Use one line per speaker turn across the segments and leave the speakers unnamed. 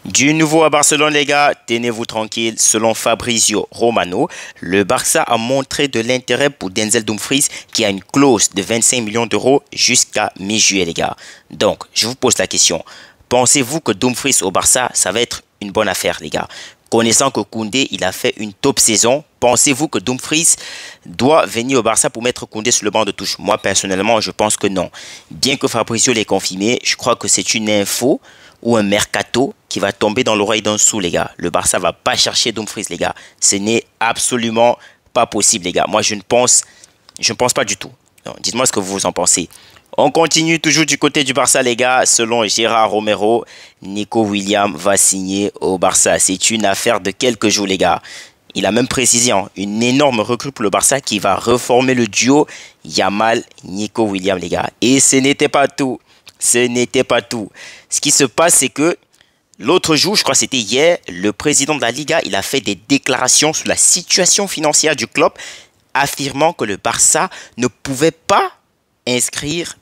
Du nouveau à Barcelone, les gars, tenez-vous tranquille. Selon Fabrizio Romano, le Barça a montré de l'intérêt pour Denzel Dumfries qui a une clause de 25 millions d'euros jusqu'à mi-juillet, les gars. Donc, je vous pose la question. Pensez-vous que Dumfries au Barça, ça va être une bonne affaire, les gars? Connaissant que Koundé, il a fait une top saison, pensez-vous que Dumfries doit venir au Barça pour mettre Koundé sur le banc de touche? Moi, personnellement, je pense que non. Bien que Fabrizio l'ait confirmé, je crois que c'est une info ou un mercato qui va tomber dans l'oreille d'un sou, les gars. Le Barça va pas chercher Dumfries, les gars. Ce n'est absolument pas possible, les gars. Moi, je ne pense pas du tout. Dites-moi ce que vous en pensez. On continue toujours du côté du Barça, les gars. Selon Gérard Romero, Nico Williams va signer au Barça. C'est une affaire de quelques jours, les gars. Il a même précisé une énorme recrue pour le Barça qui va reformer le duo Yamal-Nico Williams, les gars. Et ce n'était pas tout. Ce n'était pas tout. Ce qui se passe, c'est que l'autre jour, je crois que c'était hier, le président de la Liga, il a fait des déclarations sur la situation financière du club, affirmant que le Barça ne pouvait pas inscrire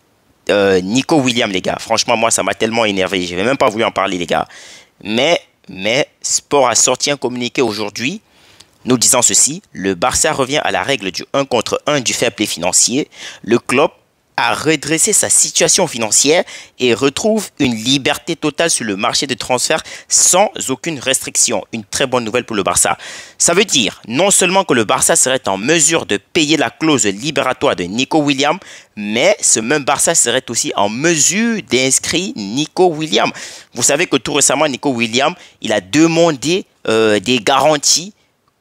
Nico Williams, les gars. Franchement, moi, ça m'a tellement énervé. Je n'ai même pas voulu en parler, les gars. Mais Sport a sorti un communiqué aujourd'hui nous disant ceci. Le Barça revient à la règle du 1 contre 1 du fair play financier. Le club a redressé sa situation financière et retrouve une liberté totale sur le marché de transfert sans aucune restriction. Une très bonne nouvelle pour le Barça. Ça veut dire non seulement que le Barça serait en mesure de payer la clause libératoire de Nico Williams, mais ce même Barça serait aussi en mesure d'inscrire Nico Williams. Vous savez que tout récemment, Nico Williams, il a demandé des garanties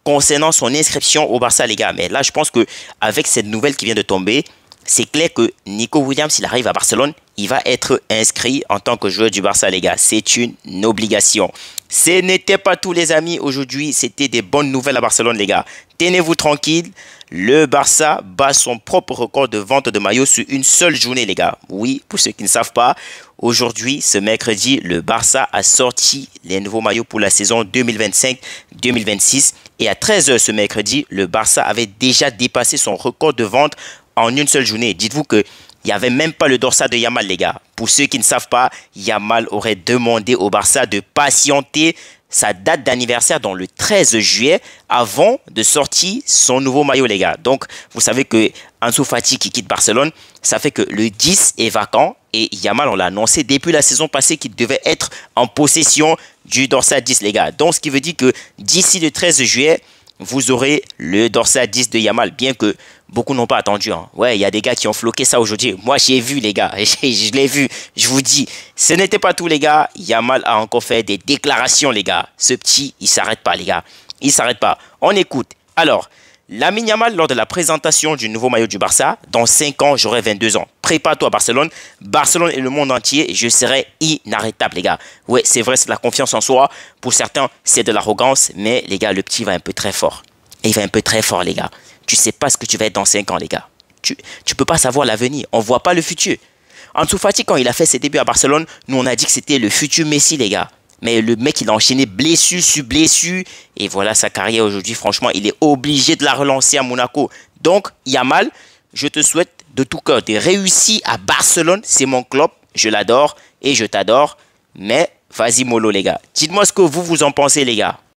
concernant son inscription au Barça, les gars. Mais là, je pense qu'avec cette nouvelle qui vient de tomber, c'est clair que Nico Williams, s'il arrive à Barcelone, il va être inscrit en tant que joueur du Barça, les gars. C'est une obligation. Ce n'était pas tout, les amis. Aujourd'hui, c'était des bonnes nouvelles à Barcelone, les gars. Tenez-vous tranquille. Le Barça bat son propre record de vente de maillots sur une seule journée, les gars. Oui, pour ceux qui ne savent pas, aujourd'hui, ce mercredi, le Barça a sorti les nouveaux maillots pour la saison 2025-2026. Et à 13 h ce mercredi, le Barça avait déjà dépassé son record de vente en une seule journée. Dites-vous qu'il n'y avait même pas le dorsal de Yamal, les gars. Pour ceux qui ne savent pas, Yamal aurait demandé au Barça de patienter sa date d'anniversaire dans le 13 juillet avant de sortir son nouveau maillot, les gars. Donc, vous savez que Ansu Fati qui quitte Barcelone, ça fait que le 10 est vacant et Yamal, on l'a annoncé depuis la saison passée qu'il devait être en possession du dorsal 10, les gars. Donc, ce qui veut dire que d'ici le 13 juillet, vous aurez le dorsal 10 de Yamal, bien que beaucoup n'ont pas attendu. Ouais, il y a des gars qui ont floqué ça aujourd'hui. Moi, j'ai vu, les gars. Je l'ai vu. Je vous dis, ce n'était pas tout, les gars. Yamal a encore fait des déclarations, les gars. Ce petit, il ne s'arrête pas, les gars. Il ne s'arrête pas. On écoute. Alors, Lamine Yamal, lors de la présentation du nouveau maillot du Barça, dans 5 ans, j'aurai 22 ans. Prépare-toi à Barcelone. Barcelone et le monde entier, je serai inarrêtable, les gars. Ouais, c'est vrai, c'est de la confiance en soi. Pour certains, c'est de l'arrogance. Mais, les gars, le petit va un peu très fort. Et il va un peu très fort, les gars. Tu sais pas ce que tu vas être dans 5 ans, les gars. Tu peux pas savoir l'avenir. On voit pas le futur. Ansu Fati, quand il a fait ses débuts à Barcelone, nous, on a dit que c'était le futur Messi, les gars. Mais le mec, il a enchaîné blessure sur blessure. Et voilà sa carrière aujourd'hui. Franchement, il est obligé de la relancer à Monaco. Donc, Yamal, je te souhaite de tout cœur de réussir à Barcelone. C'est mon club. Je l'adore et je t'adore. Mais vas-y, mollo, les gars. Dites-moi ce que vous en pensez, les gars.